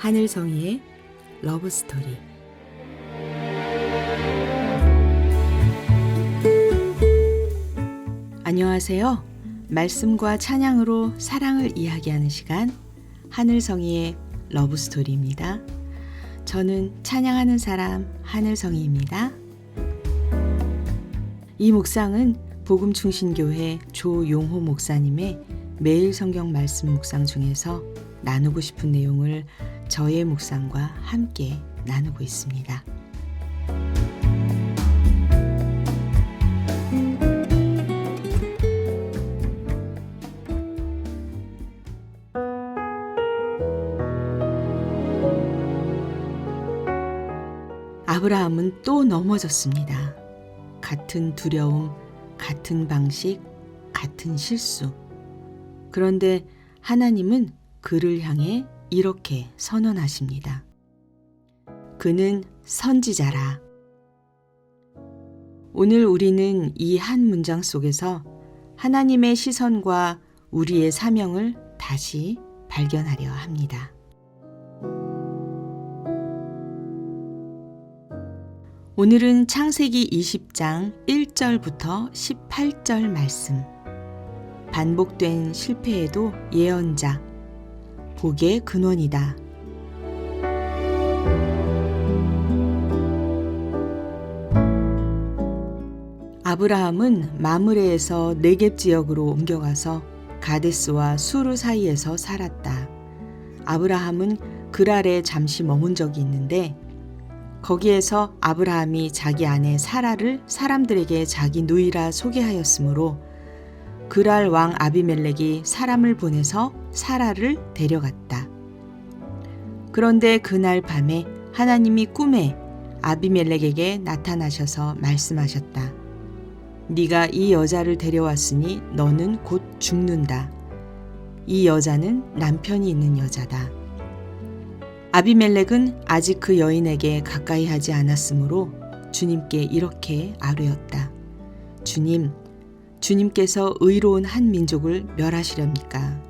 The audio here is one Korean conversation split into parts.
하늘성이의 러브스토리. 안녕하세요. 말씀과 찬양으로 사랑을 이야기하는 시간, 하늘성이의 러브스토리입니다. 저는 찬양하는 사람 하늘성이입니다. 이 묵상은 복음충신교회 조용호 목사님의 매일 성경 말씀 묵상 중에서 나누고 싶은 내용을 저의 묵상과 함께 나누고 있습니다. 아브라함은 또 넘어졌습니다. 같은 두려움, 같은 방식, 같은 실수. 그런데 하나님은 그를 향해 이렇게 선언하십니다. 그는 선지자라. 오늘 우리는 이 한 문장 속에서 하나님의 시선과 우리의 사명을 다시 발견하려 합니다. 오늘은 창세기 20장 1절부터 18절 말씀. 반복된 실패에도 예언자, 복의 근원이다. 아브라함은 마므레에서 네겝 지역으로 옮겨가서 가데스와 수르 사이에서 살았다. 아브라함은 그랄에 잠시 머문 적이 있는데 거기에서 아브라함이 자기 아내 사라를 사람들에게 자기 누이라 소개하였으므로 그랄 왕 아비멜렉이 사람을 보내서 사라를 데려갔다. 그런데 그날 밤에 하나님이 꿈에 아비멜렉에게 나타나셔서 말씀하셨다. 네가 이 여자를 데려왔으니 너는 곧 죽는다. 이 여자는 남편이 있는 여자다. 아비멜렉은 아직 그 여인에게 가까이 하지 않았으므로 주님께 이렇게 아뢰었다. 주님, 주님께서 의로운 한 민족을 멸하시렵니까?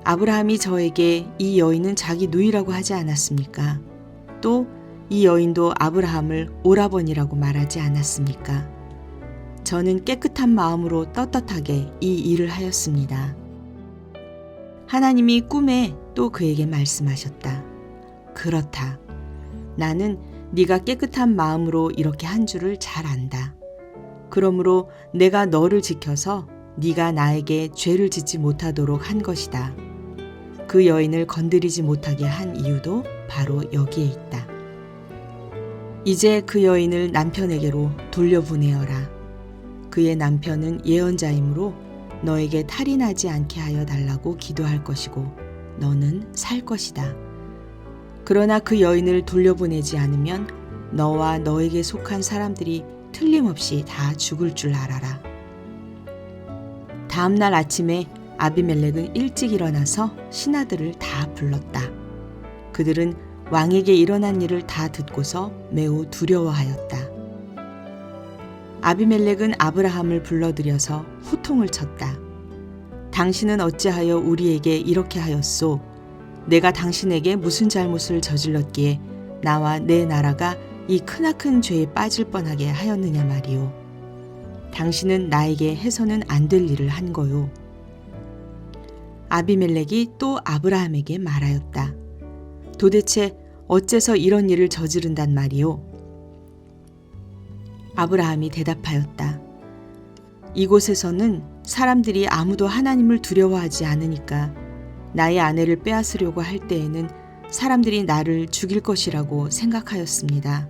아브라함이 저에게 이 여인은 자기 누이라고 하지 않았습니까? 또 이 여인도 아브라함을 오라버니라고 말하지 않았습니까? 저는 깨끗한 마음으로 떳떳하게 이 일을 하였습니다. 하나님이 꿈에 또 그에게 말씀하셨다. 그렇다. 나는 네가 깨끗한 마음으로 이렇게 한 줄을 잘 안다. 그러므로 내가 너를 지켜서 네가 나에게 죄를 짓지 못하도록 한 것이다. 그 여인을 건드리지 못하게 한 이유도 바로 여기에 있다. 이제 그 여인을 남편에게로 돌려보내어라. 그의 남편은 예언자이므로 너에게 탈이 나지 않게 하여 달라고 기도할 것이고 너는 살 것이다. 그러나 그 여인을 돌려보내지 않으면 너와 너에게 속한 사람들이 틀림없이 다 죽을 줄 알아라. 다음 날 아침에 아비멜렉은 일찍 일어나서 신하들을 다 불렀다. 그들은 왕에게 일어난 일을 다 듣고서 매우 두려워하였다. 아비멜렉은 아브라함을 불러들여서 호통을 쳤다. 당신은 어찌하여 우리에게 이렇게 하였소? 내가 당신에게 무슨 잘못을 저질렀기에 나와 내 나라가 이 크나큰 죄에 빠질 뻔하게 하였느냐 말이오. 당신은 나에게 해서는 안 될 일을 한 거요. 아비멜렉이 또 아브라함에게 말하였다. 도대체 어째서 이런 일을 저지른단 말이오? 아브라함이 대답하였다. 이곳에서는 사람들이 아무도 하나님을 두려워하지 않으니까 나의 아내를 빼앗으려고 할 때에는 사람들이 나를 죽일 것이라고 생각하였습니다.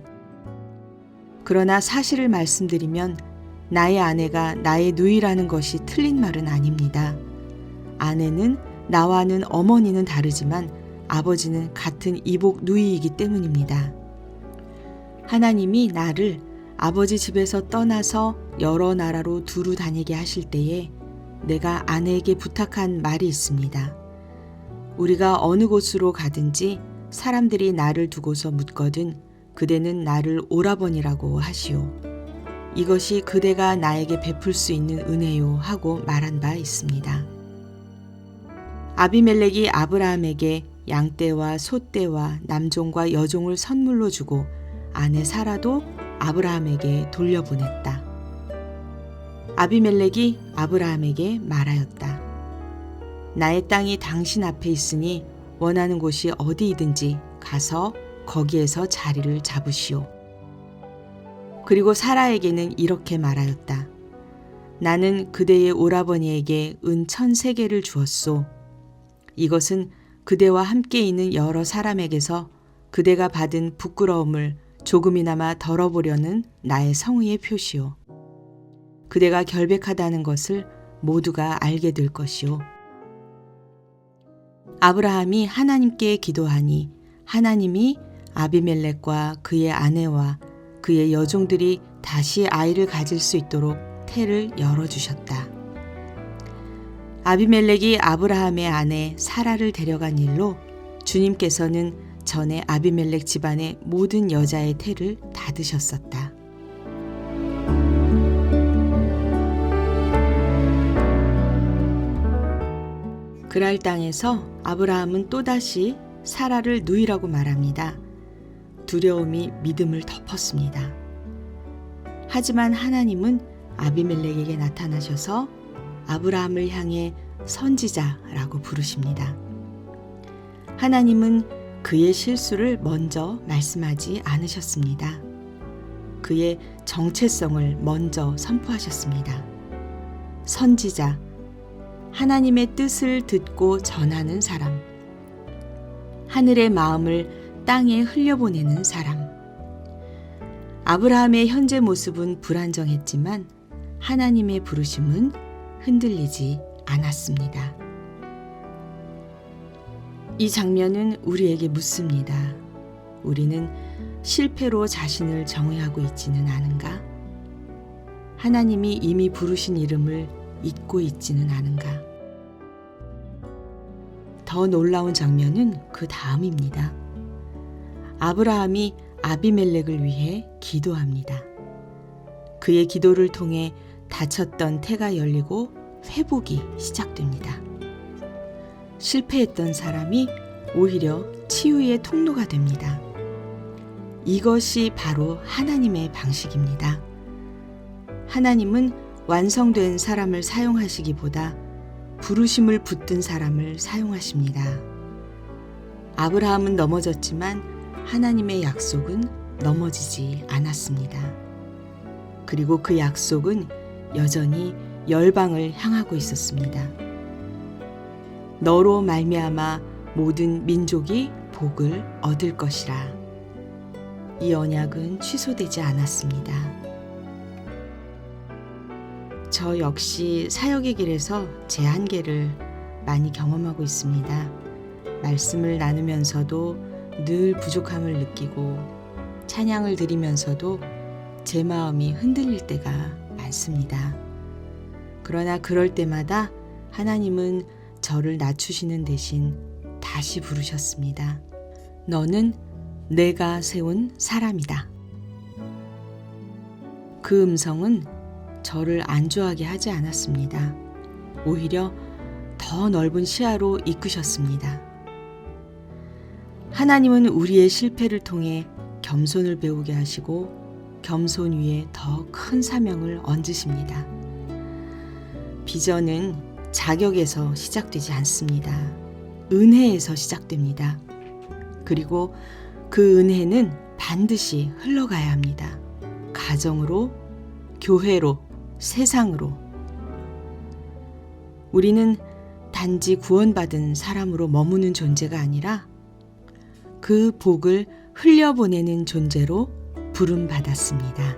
그러나 사실을 말씀드리면 나의 아내가 나의 누이라는 것이 틀린 말은 아닙니다. 아내는 나와는 어머니는 다르지만 아버지는 같은 이복 누이이기 때문입니다. 하나님이 나를 아버지 집에서 떠나서 여러 나라로 두루 다니게 하실 때에 내가 아내에게 부탁한 말이 있습니다. 우리가 어느 곳으로 가든지 사람들이 나를 두고서 묻거든 그대는 나를 오라버니라고 하시오. 이것이 그대가 나에게 베풀 수 있는 은혜요 하고 말한 바 있습니다. 아비멜렉이 아브라함에게 양떼와 소떼와 남종과 여종을 선물로 주고 아내 사라도 아브라함에게 돌려보냈다. 아비멜렉이 아브라함에게 말하였다. 나의 땅이 당신 앞에 있으니 원하는 곳이 어디이든지 가서 거기에서 자리를 잡으시오. 그리고 사라에게는 이렇게 말하였다. 나는 그대의 오라버니에게 은 1,000세겔을 주었소. 이것은 그대와 함께 있는 여러 사람에게서 그대가 받은 부끄러움을 조금이나마 덜어보려는 나의 성의의 표시오. 그대가 결백하다는 것을 모두가 알게 될 것이오. 아브라함이 하나님께 기도하니 하나님이 아비멜렉과 그의 아내와 그의 여종들이 다시 아이를 가질 수 있도록 태를 열어주셨다. 아비멜렉이 아브라함의 아내 사라를 데려간 일로 주님께서는 전에 아비멜렉 집안의 모든 여자의 태를 닫으셨었다. 그랄 땅에서 아브라함은 또다시 사라를 누이라고 말합니다. 두려움이 믿음을 덮었습니다. 하지만 하나님은 아비멜렉에게 나타나셔서 아브라함을 향해 선지자라고 부르십니다. 하나님은 그의 실수를 먼저 말씀하지 않으셨습니다. 그의 정체성을 먼저 선포하셨습니다. 선지자, 하나님의 뜻을 듣고 전하는 사람, 하늘의 마음을 땅에 흘려보내는 사람. 아브라함의 현재 모습은 불안정했지만 하나님의 부르심은 흔들리지 않았습니다. 이 장면은 우리에게 묻습니다. 우리는 실패로 자신을 정의하고 있지는 않은가? 하나님이 이미 부르신 이름을 잊고 있지는 않은가? 더 놀라운 장면은 그 다음입니다. 아브라함이 아비멜렉을 위해 기도합니다. 그의 기도를 통해 닫혔던 태가 열리고 회복이 시작됩니다. 실패했던 사람이 오히려 치유의 통로가 됩니다. 이것이 바로 하나님의 방식입니다. 하나님은 완성된 사람을 사용하시기보다 부르심을 붙든 사람을 사용하십니다. 아브라함은 넘어졌지만 하나님의 약속은 넘어지지 않았습니다. 그리고 그 약속은 여전히 열방을 향하고 있었습니다. 너로 말미암아 모든 민족이 복을 얻을 것이라. 이 언약은 취소되지 않았습니다. 저 역시 사역의 길에서 제 한계를 많이 경험하고 있습니다. 말씀을 나누면서도 늘 부족함을 느끼고 찬양을 드리면서도 제 마음이 흔들릴 때가 많습니다. 그러나 그럴 때마다 하나님은 저를 낮추시는 대신 다시 부르셨습니다. 너는 내가 세운 사람이다. 그 음성은 저를 안주하게 하지 않았습니다. 오히려 더 넓은 시야로 이끄셨습니다. 하나님은 우리의 실패를 통해 겸손을 배우게 하시고 겸손 위에 더 큰 사명을 얹으십니다. 비전은 자격에서 시작되지 않습니다. 은혜에서 시작됩니다. 그리고 그 은혜는 반드시 흘러가야 합니다. 가정으로, 교회로, 세상으로. 우리는 단지 구원받은 사람으로 머무는 존재가 아니라 그 복을 흘려보내는 존재로 부름받았습니다.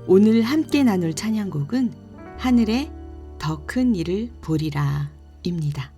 오늘 함께 나눌 찬양곡은 하늘에 더 큰 일을 보리라 입니다.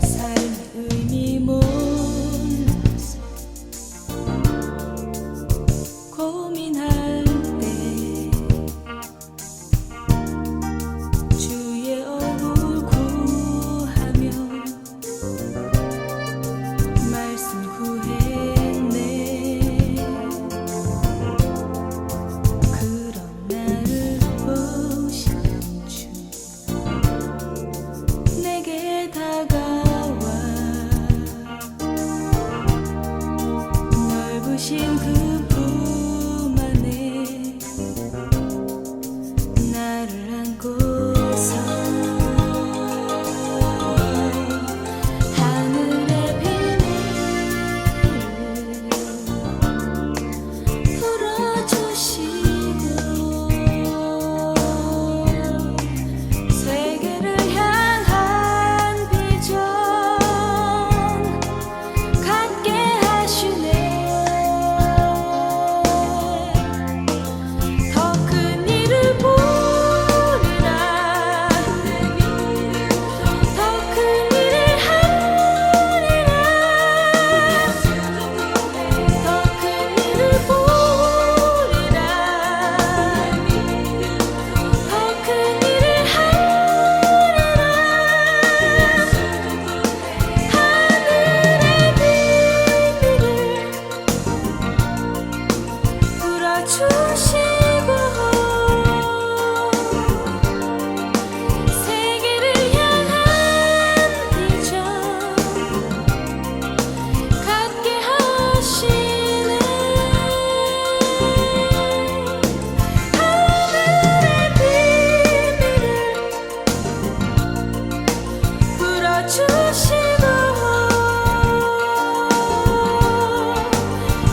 삶의 의미 모두 주신 그 품 안에 나를 안고서 하늘의 비밀을 풀어주시고 세계를 향한 비전 갖게 하시네. 더 큰 일을 보리라. 더 큰 일을 하리라. 더 큰 일을 보리라. 더 큰 일을 하리라. 하늘의 비밀을 풀어주시고 세계를 향한 비전 갖게 하시네. 하늘의 비밀을 풀어주시고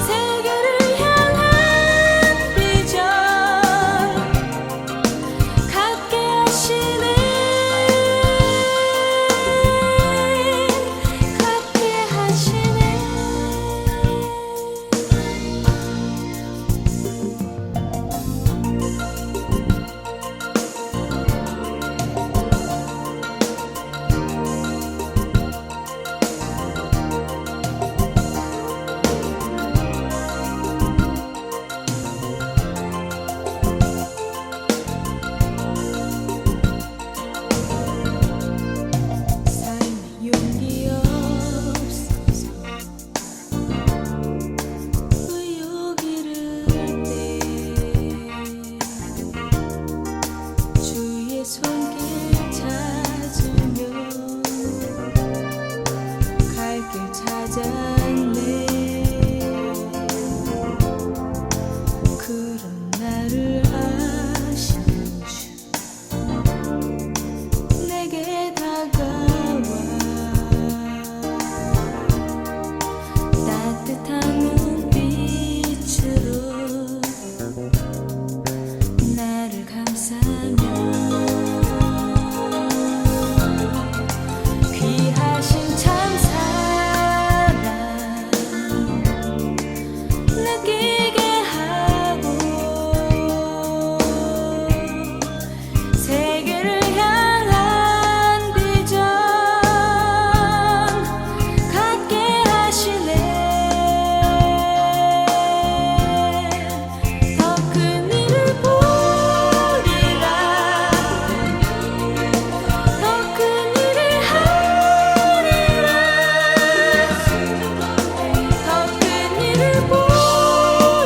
세계를 향한 비전 갖게 하시네. 갖게 하시네. 삶의 용기 없어서 의욕 잃을 때 주의 손길 찾으며 갈 길 찾았네. 그런 나를 아시는 주 내게 다가와 따뜻한 눈빛으로 나를 감싸며 귀하신 참사랑 느끼게 하고 세계를 향한 비전 갖게 하시네. 더 큰 일을 보리라. 더 큰 일을 하리라. 더 큰 일을 보리라.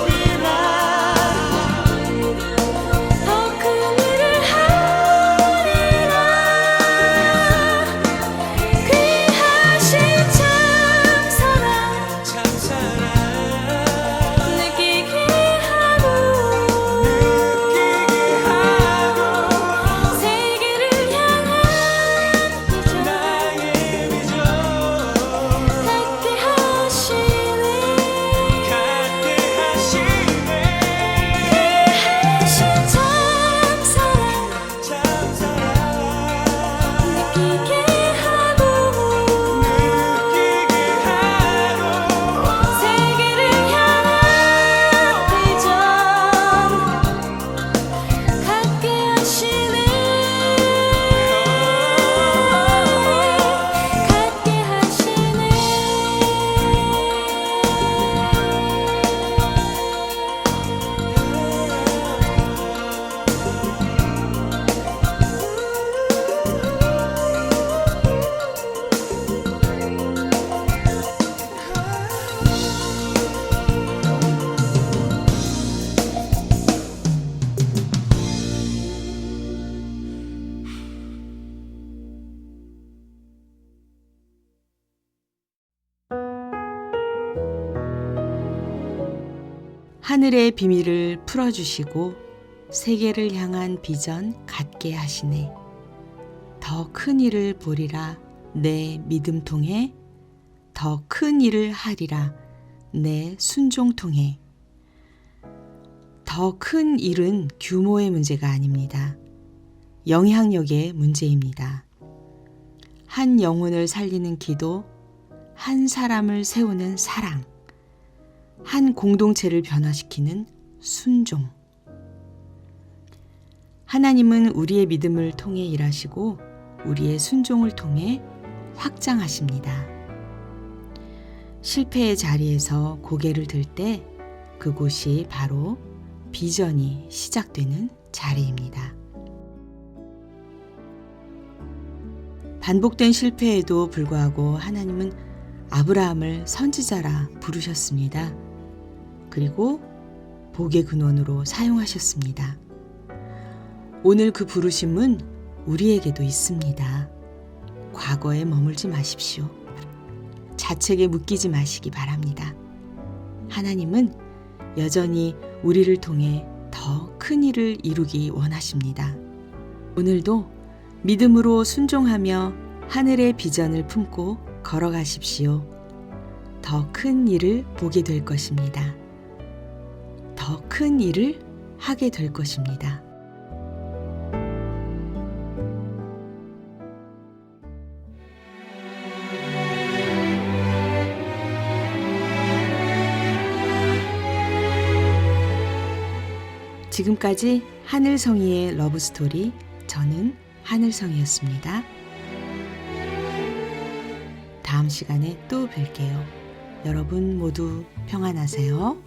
하늘의 비밀을 풀어주시고 세계를 향한 비전 갖게 하시네. 더 큰 일을 보리라 내 믿음 통해, 더 큰 일을 하리라 내 순종 통해. 더 큰 일은 규모의 문제가 아닙니다. 영향력의 문제입니다. 한 영혼을 살리는 기도, 한 사람을 세우는 사랑, 한 공동체를 변화시키는 순종. 하나님은 우리의 믿음을 통해 일하시고 우리의 순종을 통해 확장하십니다. 실패의 자리에서 고개를 들 때 그곳이 바로 비전이 시작되는 자리입니다. 반복된 실패에도 불구하고 하나님은 아브라함을 선지자라 부르셨습니다. 그리고 복의 근원으로 사용하셨습니다. 오늘 그 부르심은 우리에게도 있습니다. 과거에 머물지 마십시오. 자책에 묶이지 마시기 바랍니다. 하나님은 여전히 우리를 통해 더 큰 일을 이루기 원하십니다. 오늘도 믿음으로 순종하며 하늘의 비전을 품고 걸어가십시오. 더 큰 일을 보게 될 것입니다. 더 큰 일을 하게 될 것입니다. 지금까지 하늘성이의 러브스토리, 저는 하늘성이었습니다. 다음 시간에 또 뵐게요. 여러분 모두 평안하세요.